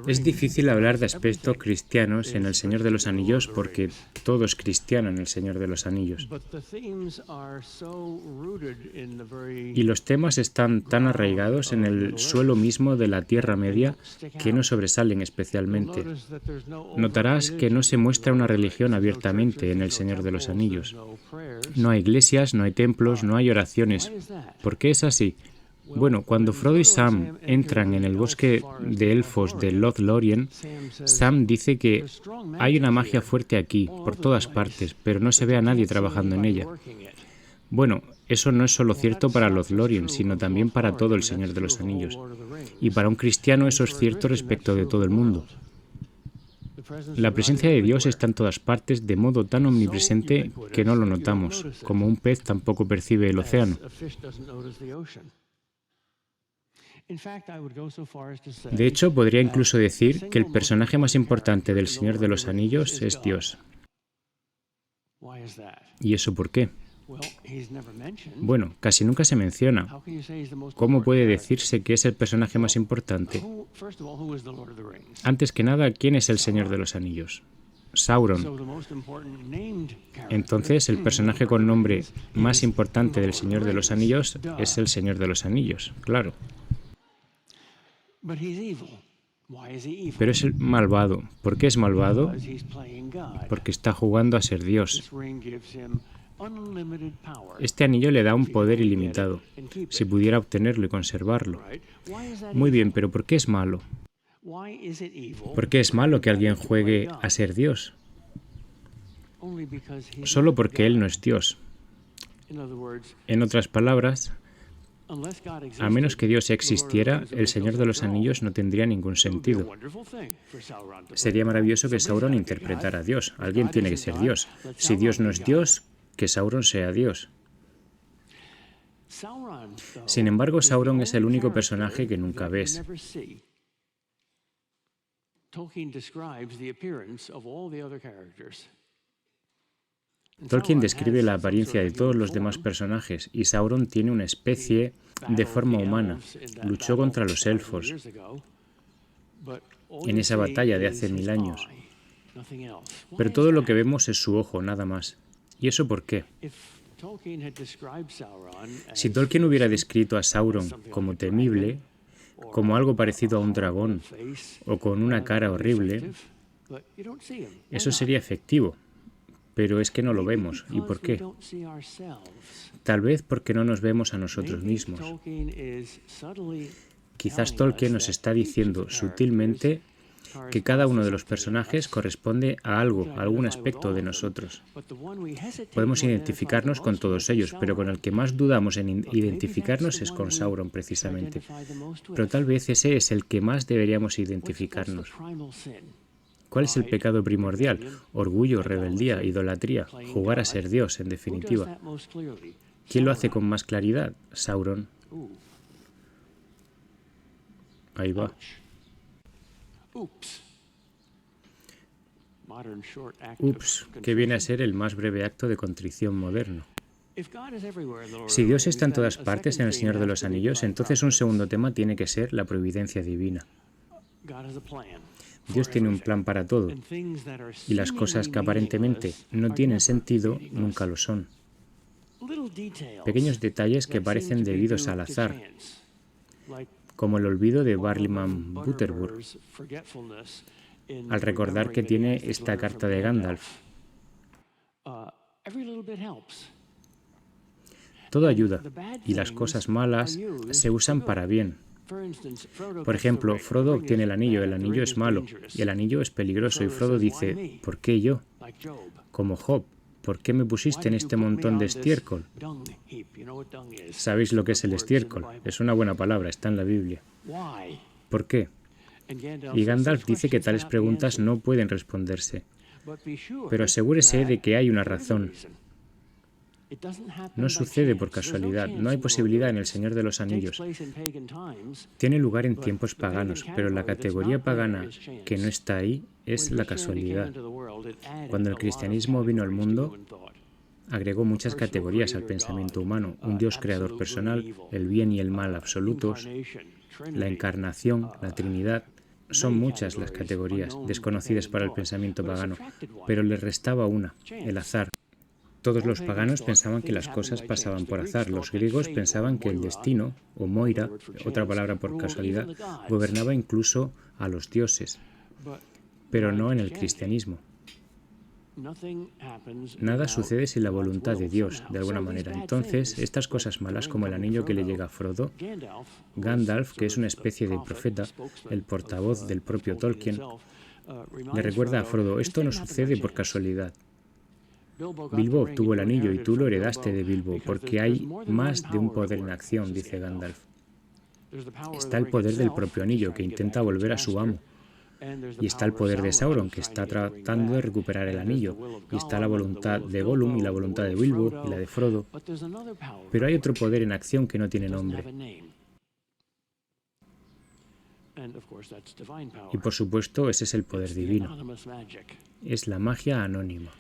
Es difícil hablar de aspectos cristianos en El Señor de los Anillos porque todo es cristiano en El Señor de los Anillos. Y los temas están tan arraigados en el suelo mismo de la Tierra Media que no sobresalen especialmente. Notarás que no se muestra una religión abiertamente en El Señor de los Anillos. No hay iglesias, no hay templos, no hay oraciones. ¿Por qué es así? Bueno, cuando Frodo y Sam entran en el bosque de elfos de Lothlórien, Sam dice que hay una magia fuerte aquí, por todas partes, pero no se ve a nadie trabajando en ella. Bueno, eso no es solo cierto para Lothlórien, sino también para todo El Señor de los Anillos. Y para un cristiano eso es cierto respecto de todo el mundo. La presencia de Dios está en todas partes de modo tan omnipresente que no lo notamos, como un pez tampoco percibe el océano. De hecho, podría incluso decir que el personaje más importante del Señor de los Anillos es Dios. ¿Y eso por qué? Bueno, casi nunca se menciona. ¿Cómo puede decirse que es el personaje más importante? Antes que nada, ¿quién es el Señor de los Anillos? Sauron. Entonces, el personaje con nombre más importante del Señor de los Anillos es el Señor de los Anillos, claro. Pero es el malvado. ¿Por qué es malvado? Porque está jugando a ser Dios. Este anillo le da un poder ilimitado, si pudiera obtenerlo y conservarlo. Muy bien, pero ¿por qué es malo? ¿Por qué es malo que alguien juegue a ser Dios? Solo porque Él no es Dios. En otras palabras, a menos que Dios existiera, el Señor de los Anillos no tendría ningún sentido. Sería maravilloso que Sauron interpretara a Dios. Alguien tiene que ser Dios. Si Dios no es Dios, que Sauron sea Dios. Sin embargo, Sauron es el único personaje que nunca ves. Tolkien describe la apariencia de todos los demás personajes y Sauron tiene una especie de forma humana. Luchó contra los elfos en esa batalla de hace 1000 años. Pero todo lo que vemos es su ojo, nada más. ¿Y eso por qué? Si Tolkien hubiera descrito a Sauron como temible, como algo parecido a un dragón o con una cara horrible, eso sería efectivo. Pero es que no lo vemos. ¿Y por qué? Tal vez porque no nos vemos a nosotros mismos. Quizás Tolkien nos está diciendo sutilmente que cada uno de los personajes corresponde a algo, a algún aspecto de nosotros. Podemos identificarnos con todos ellos, pero con el que más dudamos en identificarnos es con Sauron, precisamente. Pero tal vez ese es el que más deberíamos identificarnos. ¿Cuál es el pecado primordial? Orgullo, rebeldía, idolatría, jugar a ser Dios, en definitiva. ¿Quién lo hace con más claridad? Sauron. Ahí va. Ups, que viene a ser el más breve acto de contrición moderno. Si Dios está en todas partes en El Señor de los Anillos, entonces un segundo tema tiene que ser la providencia divina. Dios tiene un plan para todo, y las cosas que aparentemente no tienen sentido nunca lo son. Pequeños detalles que parecen debidos al azar, como el olvido de Barliman Butterbur, al recordar que tiene esta carta de Gandalf. Todo ayuda, y las cosas malas se usan para bien. Por ejemplo, Frodo obtiene el anillo es malo, y el anillo es peligroso, y Frodo dice, ¿por qué yo? Como Job, ¿por qué me pusiste en este montón de estiércol? ¿Sabéis lo que es el estiércol? Es una buena palabra, está en la Biblia. ¿Por qué? Y Gandalf dice que tales preguntas no pueden responderse, pero asegúrese de que hay una razón. No sucede por casualidad, no hay posibilidad en El Señor de los Anillos. Tiene lugar en tiempos paganos, pero la categoría pagana que no está ahí es la casualidad. Cuando el cristianismo vino al mundo, agregó muchas categorías al pensamiento humano: un Dios creador personal, el bien y el mal absolutos, la encarnación, la Trinidad. Son muchas las categorías desconocidas para el pensamiento pagano, pero le restaba una: el azar. Todos los paganos pensaban que las cosas pasaban por azar. Los griegos pensaban que el destino, o moira, otra palabra por casualidad, gobernaba incluso a los dioses, pero no en el cristianismo. Nada sucede sin la voluntad de Dios, de alguna manera. Entonces, estas cosas malas, como el anillo que le llega a Frodo, Gandalf, que es una especie de profeta, el portavoz del propio Tolkien, le recuerda a Frodo: esto no sucede por casualidad. Bilbo obtuvo el anillo y tú lo heredaste de Bilbo, porque hay más de un poder en acción, dice Gandalf. Está el poder del propio anillo, que intenta volver a su amo. Y está el poder de Sauron, que está tratando de recuperar el anillo. Y está la voluntad de Gollum y la voluntad de Bilbo y la de Frodo. Pero hay otro poder en acción que no tiene nombre. Y por supuesto, ese es el poder divino. Es la magia anónima.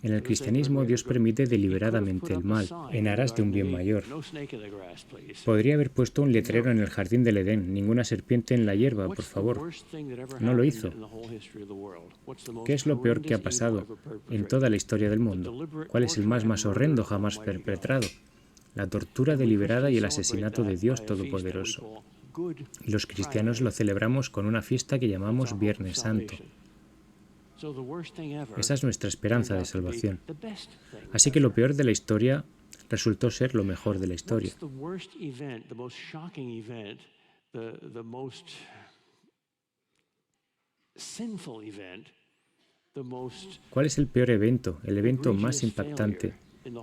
En el cristianismo, Dios permite deliberadamente el mal, en aras de un bien mayor. Podría haber puesto un letrero en el jardín del Edén: ninguna serpiente en la hierba, por favor. No lo hizo. ¿Qué es lo peor que ha pasado en toda la historia del mundo? ¿Cuál es el más horrendo jamás perpetrado? La tortura deliberada y el asesinato de Dios Todopoderoso. Y los cristianos lo celebramos con una fiesta que llamamos Viernes Santo. Esa es nuestra esperanza de salvación. Así que lo peor de la historia resultó ser lo mejor de la historia. ¿Cuál es el peor evento, el evento más impactante,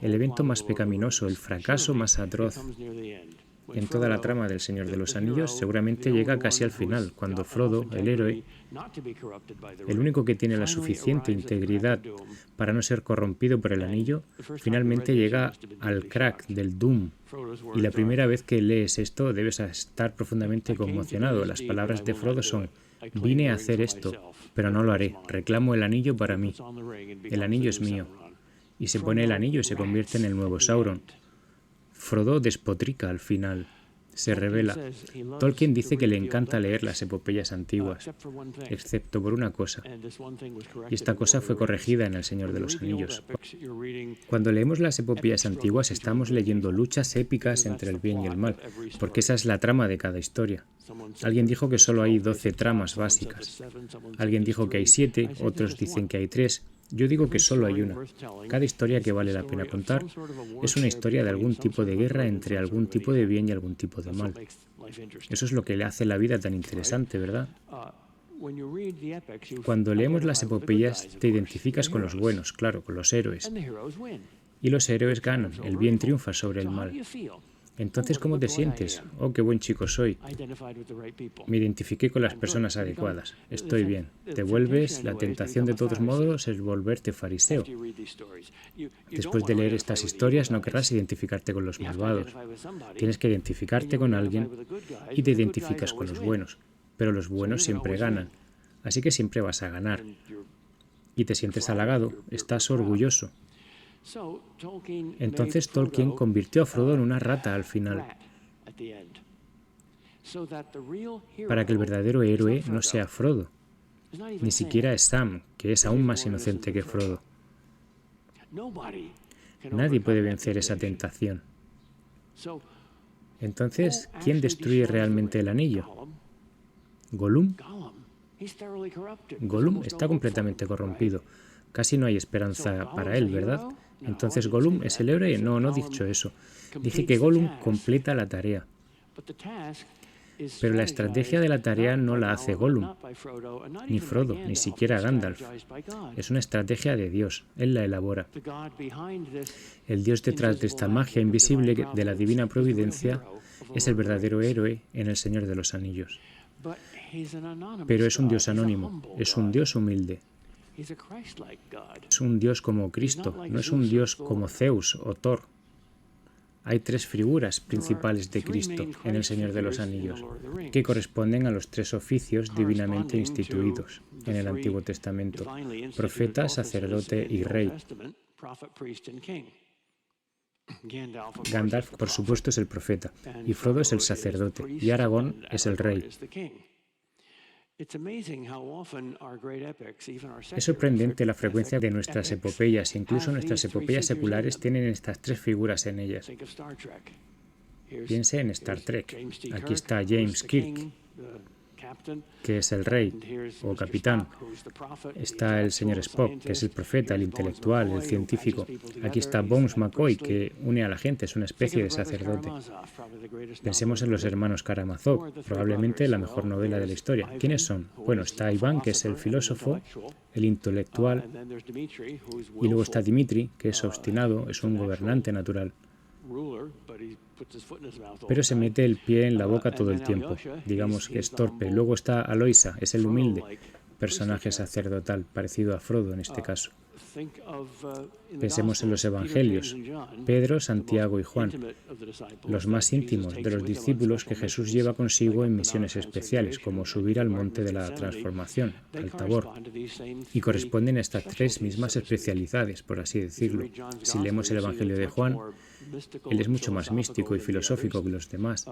el evento más pecaminoso, el fracaso más atroz? En toda la trama del Señor de los Anillos seguramente llega casi al final, cuando Frodo, el héroe, el único que tiene la suficiente integridad para no ser corrompido por el anillo, finalmente llega al crack del Doom. Y la primera vez que lees esto debes estar profundamente conmocionado. Las palabras de Frodo son: vine a hacer esto, pero no lo haré. Reclamo el anillo para mí. El anillo es mío. Y se pone el anillo y se convierte en el nuevo Sauron. Frodo despotrica al final, se revela. Tolkien dice que le encanta leer las epopeyas antiguas, excepto por una cosa, y esta cosa fue corregida en El Señor de los Anillos. Cuando leemos las epopeyas antiguas estamos leyendo luchas épicas entre el bien y el mal, porque esa es la trama de cada historia. Alguien dijo que solo hay 12 tramas básicas. Alguien dijo que hay 7, otros dicen que hay 3. Yo digo que solo hay una. Cada historia que vale la pena contar es una historia de algún tipo de guerra entre algún tipo de bien y algún tipo de mal. Eso es lo que le hace la vida tan interesante, ¿verdad? Cuando leemos las epopeyas te identificas con los buenos, claro, con los héroes. Y los héroes ganan, el bien triunfa sobre el mal. Entonces, ¿cómo te sientes? Oh, qué buen chico soy. Me identifiqué con las personas adecuadas. Estoy bien. Te vuelves, la tentación de todos modos es volverte fariseo. Después de leer estas historias no querrás identificarte con los malvados. Tienes que identificarte con alguien y te identificas con los buenos. Pero los buenos siempre ganan. Así que siempre vas a ganar. Y te sientes halagado, estás orgulloso. Entonces Tolkien convirtió a Frodo en una rata al final, para que el verdadero héroe no sea Frodo, ni siquiera es Sam, que es aún más inocente que Frodo. Nadie puede vencer esa tentación. Entonces, ¿quién destruye realmente el anillo? ¿Gollum? Gollum está completamente corrompido. Casi no hay esperanza para él, ¿verdad? Entonces, ¿Gollum es el héroe? No, no he dicho eso. Dije que Gollum completa la tarea. Pero la estrategia de la tarea no la hace Gollum, ni Frodo, ni siquiera Gandalf. Es una estrategia de Dios. Él la elabora. El Dios detrás de esta magia invisible de la divina providencia es el verdadero héroe en El Señor de los Anillos. Pero es un Dios anónimo, es un Dios humilde. Es un Dios como Cristo, no es un Dios como Zeus o Thor. Hay tres figuras principales de Cristo en El Señor de los Anillos, que corresponden a los tres oficios divinamente instituidos en el Antiguo Testamento: profeta, sacerdote y rey. Gandalf, por supuesto, es el profeta, y Frodo es el sacerdote, y Aragorn es el rey. Es sorprendente la frecuencia de nuestras epopeyas, incluso nuestras epopeyas seculares tienen estas tres figuras en ellas. Piense en Star Trek. Aquí está James Kirk, que es el rey o capitán. Está el señor Spock, que es el profeta, el intelectual, el científico. Aquí está Bones McCoy, que une a la gente, es una especie de sacerdote. Pensemos en los hermanos Karamazov, probablemente la mejor novela de la historia. ¿Quiénes son? Bueno, está Iván, que es el filósofo, el intelectual, y luego está Dimitri, que es obstinado, es un gobernante natural. Pero se mete el pie en la boca todo el tiempo. Digamos que es torpe. Luego está Aloysia, es el humilde, personaje sacerdotal, parecido a Frodo en este caso. Pensemos en los evangelios: Pedro, Santiago y Juan, los más íntimos de los discípulos que Jesús lleva consigo en misiones especiales, como subir al monte de la transformación, al Tabor, y corresponden a estas tres mismas especialidades, por así decirlo. Si leemos el evangelio de Juan, él es mucho más místico y filosófico que los demás.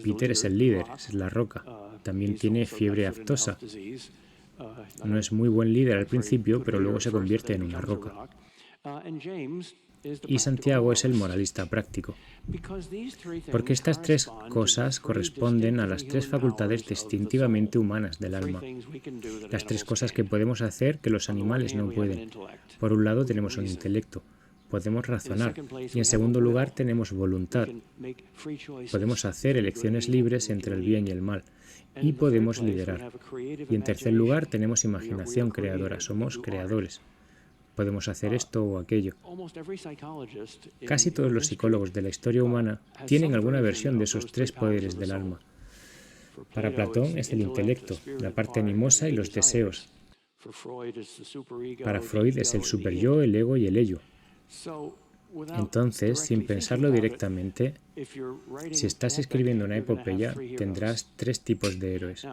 Peter es el líder, es la roca. También tiene fiebre aftosa. No es muy buen líder al principio, pero luego se convierte en una roca. Y Santiago es el moralista práctico. Porque estas tres cosas corresponden a las tres facultades distintivamente humanas del alma. Las tres cosas que podemos hacer que los animales no pueden. Por un lado tenemos un intelecto. Podemos razonar. Y en segundo lugar tenemos voluntad. Podemos hacer elecciones libres entre el bien y el mal. Y podemos liderar. Y en tercer lugar tenemos imaginación creadora. Somos creadores. Podemos hacer esto o aquello. Casi todos los psicólogos de la historia humana tienen alguna versión de esos tres poderes del alma. Para Platón es el intelecto, la parte animosa y los deseos. Para Freud es el superyo, el ego y el ello. Entonces, sin pensarlo directamente, si estás escribiendo una epopeya, tendrás tres tipos de héroes.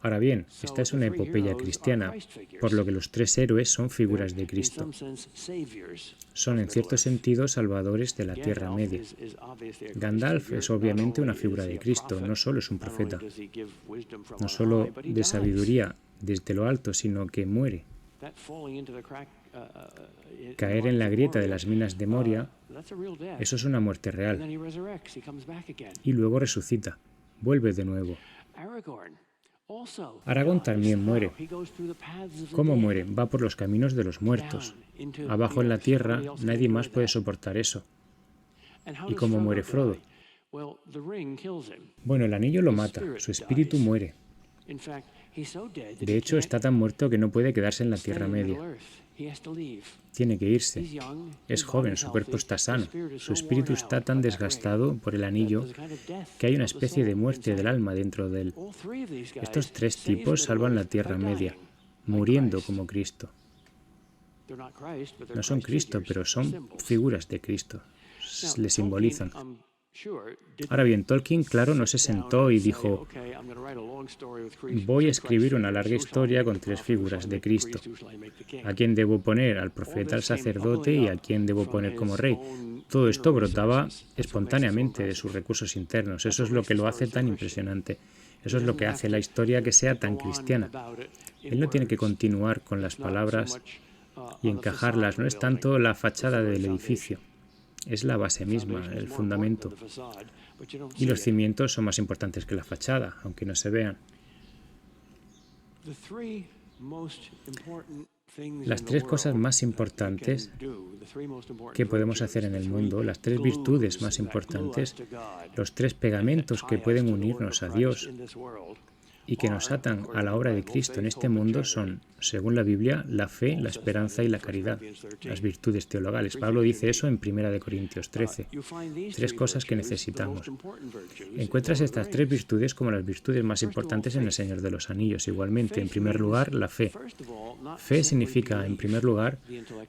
Ahora bien, esta es una epopeya cristiana, por lo que los tres héroes son figuras de Cristo. Son, en cierto sentido, salvadores de la Tierra Media. Gandalf es obviamente una figura de Cristo, no solo es un profeta, no solo de sabiduría desde lo alto, sino que muere. Caer en la grieta de las minas de Moria, eso es una muerte real. Y luego resucita, vuelve de nuevo. Aragorn también muere. ¿Cómo muere? Va por los caminos de los muertos. Abajo en la tierra nadie más puede soportar eso. ¿Y cómo muere Frodo? Bueno, el anillo lo mata, su espíritu muere. De hecho, está tan muerto que no puede quedarse en la Tierra Media. Tiene que irse. Es joven, su cuerpo está sano. Su espíritu está tan desgastado por el anillo que hay una especie de muerte del alma dentro de él. Estos tres tipos salvan la Tierra Media, muriendo como Cristo. No son Cristo, pero son figuras de Cristo. Le simbolizan. Ahora bien, Tolkien, claro, no se sentó y dijo: voy a escribir una larga historia con tres figuras de Cristo. ¿A quién debo poner? Al profeta, al sacerdote, y a quién debo poner como rey. Todo esto brotaba espontáneamente de sus recursos internos. Eso es lo que lo hace tan impresionante. Eso es lo que hace la historia que sea tan cristiana. Él no tiene que continuar con las palabras y encajarlas. No es tanto la fachada del edificio. Es la base misma, el fundamento. Y los cimientos son más importantes que la fachada, aunque no se vean. Las tres cosas más importantes que podemos hacer en el mundo, las tres virtudes más importantes, los tres pegamentos que pueden unirnos a Dios y que nos atan a la obra de Cristo en este mundo son, según la Biblia, la fe, la esperanza y la caridad, las virtudes teologales. Pablo dice eso en 1 Corintios 13. Tres cosas que necesitamos. Encuentras estas tres virtudes como las virtudes más importantes en El Señor de los Anillos. Igualmente, en primer lugar, la fe. Fe significa, en primer lugar,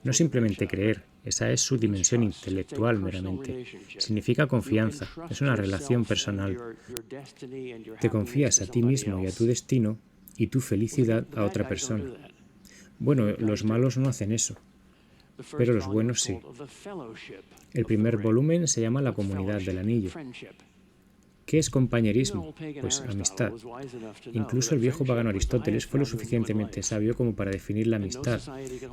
no simplemente creer, Esa es su dimensión intelectual meramente. Significa confianza, es una relación personal. Te confías a ti mismo y a tu destino y tu felicidad a otra persona. Bueno, los malos no hacen eso, pero los buenos sí. El primer volumen se llama La Comunidad del Anillo. ¿Qué es compañerismo? Pues amistad. Incluso el viejo pagano Aristóteles fue lo suficientemente sabio como para definir la amistad,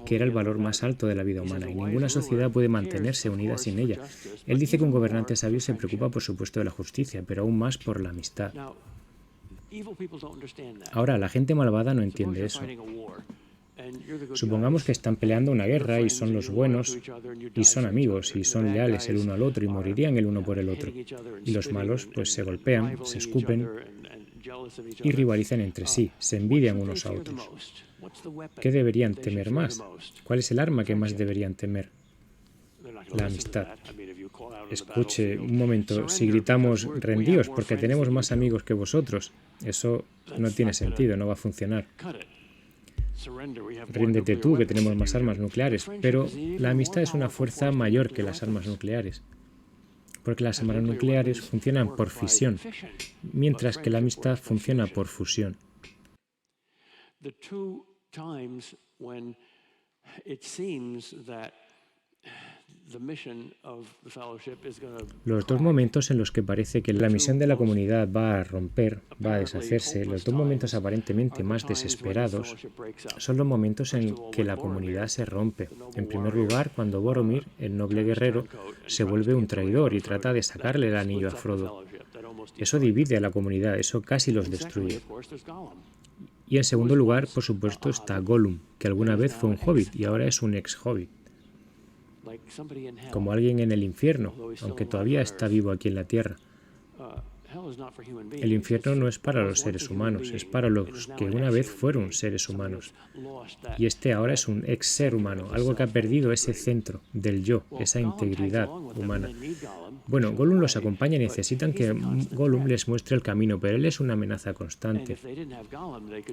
que era el valor más alto de la vida humana, y ninguna sociedad puede mantenerse unida sin ella. Él dice que un gobernante sabio se preocupa, por supuesto, de la justicia, pero aún más por la amistad. Ahora, la gente malvada no entiende eso. Supongamos que están peleando una guerra y son los buenos y son amigos y son leales el uno al otro y morirían el uno por el otro. Y los malos pues se golpean, se escupen y rivalizan entre sí, se envidian unos a otros. ¿Qué deberían temer más? ¿Cuál es el arma que más deberían temer? La amistad. Escuche, un momento, si gritamos rendíos porque tenemos más amigos que vosotros, eso no tiene sentido, no va a funcionar. Ríndete tú, que tenemos más armas nucleares, pero la amistad es una fuerza mayor que las armas nucleares, porque las armas nucleares funcionan por fisión, mientras que la amistad funciona por fusión. Los dos momentos en los que parece que la misión de la comunidad va a romper, va a deshacerse, los dos momentos aparentemente más desesperados, son los momentos en que la comunidad se rompe. En primer lugar, cuando Boromir, el noble guerrero, se vuelve un traidor y trata de sacarle el anillo a Frodo. Eso divide a la comunidad, eso casi los destruye. Y en segundo lugar, por supuesto, está Gollum, que alguna vez fue un hobbit y ahora es un ex-hobbit. Como alguien en el infierno, aunque todavía está vivo aquí en la tierra. El infierno no es para los seres humanos, es para los que una vez fueron seres humanos. Y este ahora es un ex ser humano, algo que ha perdido ese centro del yo, esa integridad humana. Bueno, Gollum los acompaña y necesitan que Gollum les muestre el camino, pero él es una amenaza constante.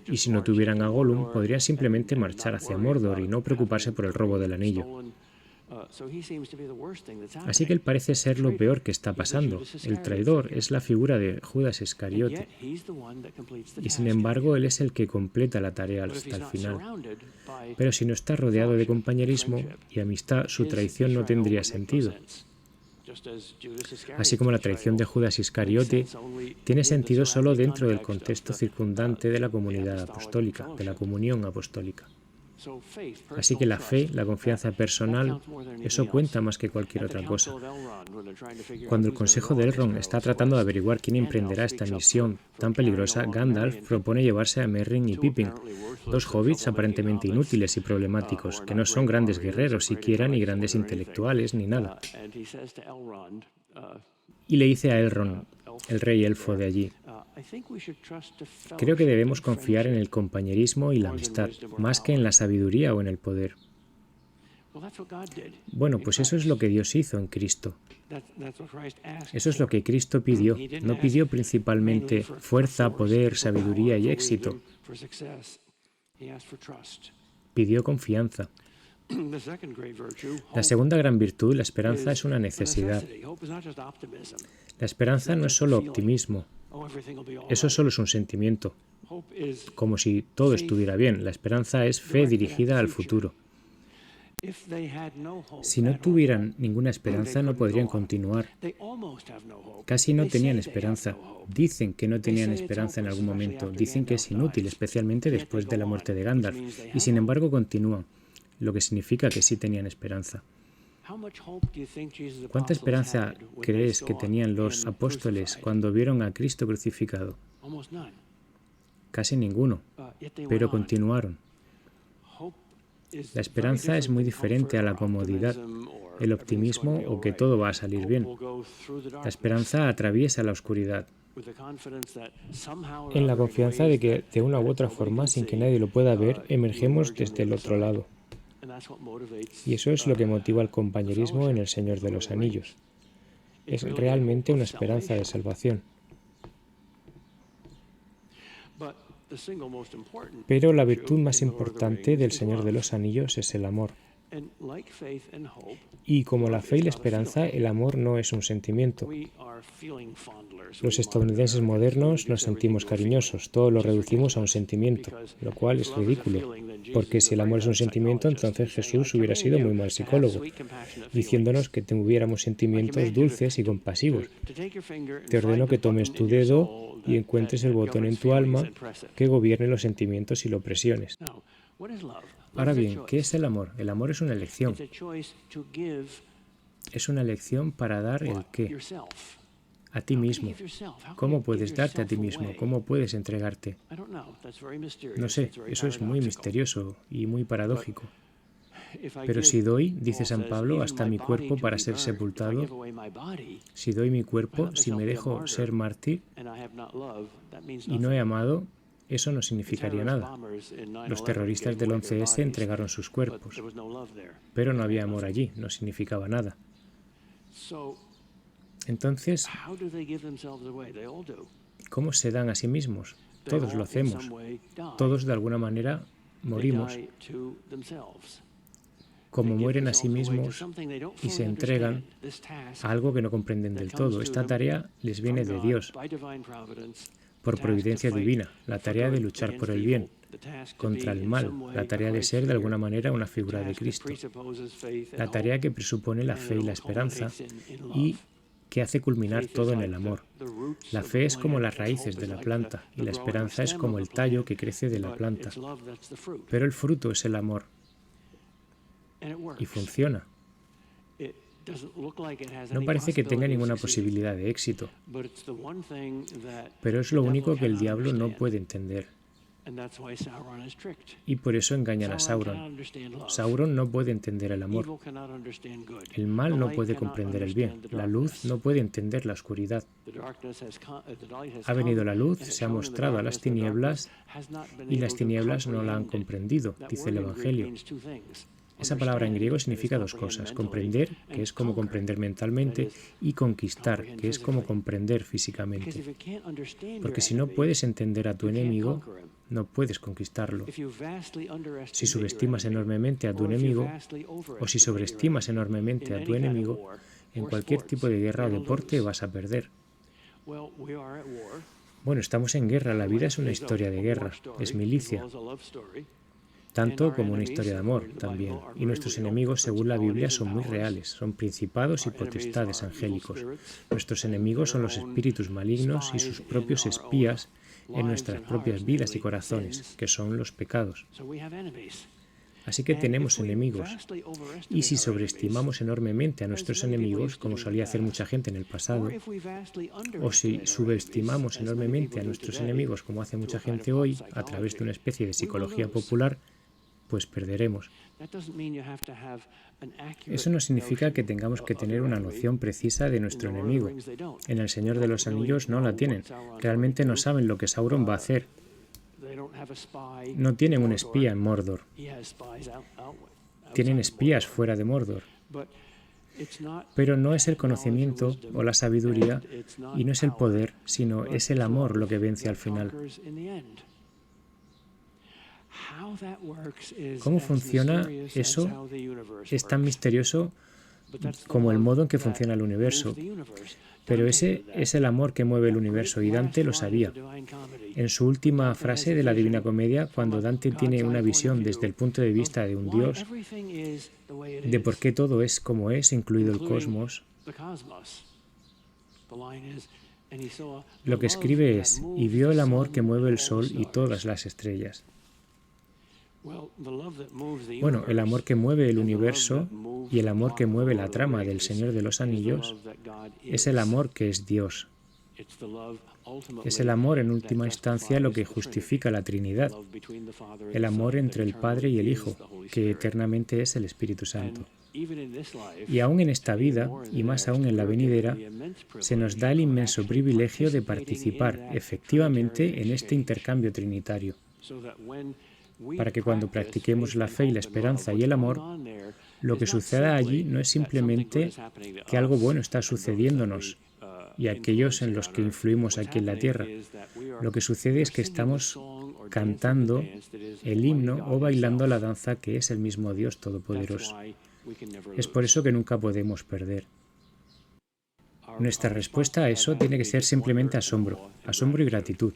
Y si no tuvieran a Gollum, podrían simplemente marchar hacia Mordor y no preocuparse por el robo del anillo. Así que él parece ser lo peor que está pasando. El traidor es la figura de Judas Iscariote. Y sin embargo, él es el que completa la tarea hasta el final. Pero si no está rodeado de compañerismo y amistad, su traición no tendría sentido. Así como la traición de Judas Iscariote tiene sentido solo dentro del contexto circundante de la comunidad apostólica, de la comunión apostólica. Así que la fe, la confianza personal, eso cuenta más que cualquier otra cosa. Cuando el Consejo de Elrond está tratando de averiguar quién emprenderá esta misión tan peligrosa, Gandalf propone llevarse a Merry y Pippin, dos hobbits aparentemente inútiles y problemáticos, que no son grandes guerreros siquiera, ni grandes intelectuales, ni nada. Y le dice a Elrond, el rey elfo de allí: creo que debemos confiar en el compañerismo y la amistad, más que en la sabiduría o en el poder. Bueno, pues eso es lo que Dios hizo en Cristo. Eso es lo que Cristo pidió. No pidió principalmente fuerza, poder, sabiduría y éxito. Pidió confianza. La segunda gran virtud, la esperanza, es una necesidad. La esperanza no es solo optimismo. Eso solo es un sentimiento, como si todo estuviera bien. La esperanza es fe dirigida al futuro. Si no tuvieran ninguna esperanza, no podrían continuar. Casi no tenían esperanza. Dicen que no tenían esperanza en algún momento. Dicen que es inútil, especialmente después de la muerte de Gandalf. Y sin embargo continúan, lo que significa que sí tenían esperanza. ¿Cuánta esperanza crees que tenían los apóstoles cuando vieron a Cristo crucificado? Casi ninguno, pero continuaron. La esperanza es muy diferente a la comodidad, el optimismo o que todo va a salir bien. La esperanza atraviesa la oscuridad, en la confianza de que de una u otra forma, sin que nadie lo pueda ver, emergemos desde el otro lado. Y eso es lo que motiva el compañerismo en El Señor de los Anillos. Es realmente una esperanza de salvación. Pero la virtud más importante del Señor de los Anillos es el amor. Y como la fe y la esperanza, el amor no es un sentimiento. Los estadounidenses modernos nos sentimos cariñosos, todo lo reducimos a un sentimiento, lo cual es ridículo, porque si el amor es un sentimiento, entonces Jesús hubiera sido muy mal psicólogo, diciéndonos que tuviéramos sentimientos dulces y compasivos. Te ordeno que tomes tu dedo y encuentres el botón en tu alma que gobierne los sentimientos y lo presiones. Ahora bien, ¿qué es el amor? El amor es una elección. Es una elección para dar el qué. A ti mismo. ¿Cómo puedes darte a ti mismo? ¿Cómo puedes entregarte? No sé, eso es muy misterioso y muy paradójico. Pero si doy, dice San Pablo, hasta mi cuerpo para ser sepultado, si doy mi cuerpo, si me dejo ser mártir y no he amado, eso no significaría nada. Los terroristas del 11S entregaron sus cuerpos, pero no había amor allí, no significaba nada. Entonces, ¿cómo se dan a sí mismos? Todos lo hacemos. Todos de alguna manera morimos. Como mueren a sí mismos y se entregan a algo que no comprenden del todo. Esta tarea les viene de Dios, por providencia divina, la tarea de luchar por el bien, contra el mal, la tarea de ser de alguna manera una figura de Cristo, la tarea que presupone la fe y la esperanza y que hace culminar todo en el amor. La fe es como las raíces de la planta y la esperanza es como el tallo que crece de la planta. Pero el fruto es el amor. Y funciona. No parece que tenga ninguna posibilidad de éxito, pero es lo único que el diablo no puede entender. Y por eso engañan a Sauron. Sauron no puede entender el amor. El mal no puede comprender el bien. La luz no puede entender la oscuridad. Ha venido la luz, se ha mostrado a las tinieblas y las tinieblas no la han comprendido, dice el Evangelio. Esa palabra en griego significa dos cosas: comprender, que es como comprender mentalmente, y conquistar, que es como comprender físicamente. Porque si no puedes entender a tu enemigo, no puedes conquistarlo. Si subestimas enormemente a tu enemigo, o si sobreestimas enormemente a tu enemigo, en cualquier tipo de guerra o deporte vas a perder. Bueno, estamos en guerra, la vida es una historia de guerra, es milicia. Tanto como una historia de amor también. Y nuestros enemigos, según la Biblia, son muy reales. Son principados y potestades angélicos. Nuestros enemigos son los espíritus malignos y sus propios espías en nuestras propias vidas y corazones, que son los pecados. Así que tenemos enemigos. Y si sobreestimamos enormemente a nuestros enemigos, como solía hacer mucha gente en el pasado, o si subestimamos enormemente a nuestros enemigos, como hace mucha gente hoy, a través de una especie de psicología popular, pues perderemos. Eso no significa que tengamos que tener una noción precisa de nuestro enemigo. En El Señor de los Anillos no la tienen. Realmente no saben lo que Sauron va a hacer. No tienen un espía en Mordor. Tienen espías fuera de Mordor. Pero no es el conocimiento o la sabiduría y no es el poder, sino es el amor lo que vence al final. ¿Cómo funciona eso? Es tan misterioso como el modo en que funciona el universo. Pero ese es el amor que mueve el universo, y Dante lo sabía. En su última frase de la Divina Comedia, cuando Dante tiene una visión desde el punto de vista de un Dios, de por qué todo es como es, incluido el cosmos, lo que escribe es: y vio el amor que mueve el sol y todas las estrellas. Bueno, el amor que mueve el universo y el amor que mueve la trama del Señor de los Anillos es el amor que es Dios. Es el amor en última instancia lo que justifica la Trinidad, el amor entre el Padre y el Hijo, que eternamente es el Espíritu Santo. Y aún en esta vida, y más aún en la venidera, se nos da el inmenso privilegio de participar efectivamente en este intercambio trinitario, para que cuando practiquemos la fe y la esperanza y el amor, lo que suceda allí no es simplemente que algo bueno está sucediéndonos y aquellos en los que influimos aquí en la tierra. Lo que sucede es que estamos cantando el himno o bailando la danza que es el mismo Dios Todopoderoso. Es por eso que nunca podemos perder. Nuestra respuesta a eso tiene que ser simplemente asombro y gratitud.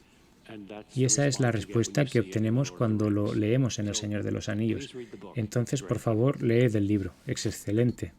Y esa es la respuesta que obtenemos cuando lo leemos en El Señor de los Anillos. Entonces, por favor, leed el libro. Es excelente.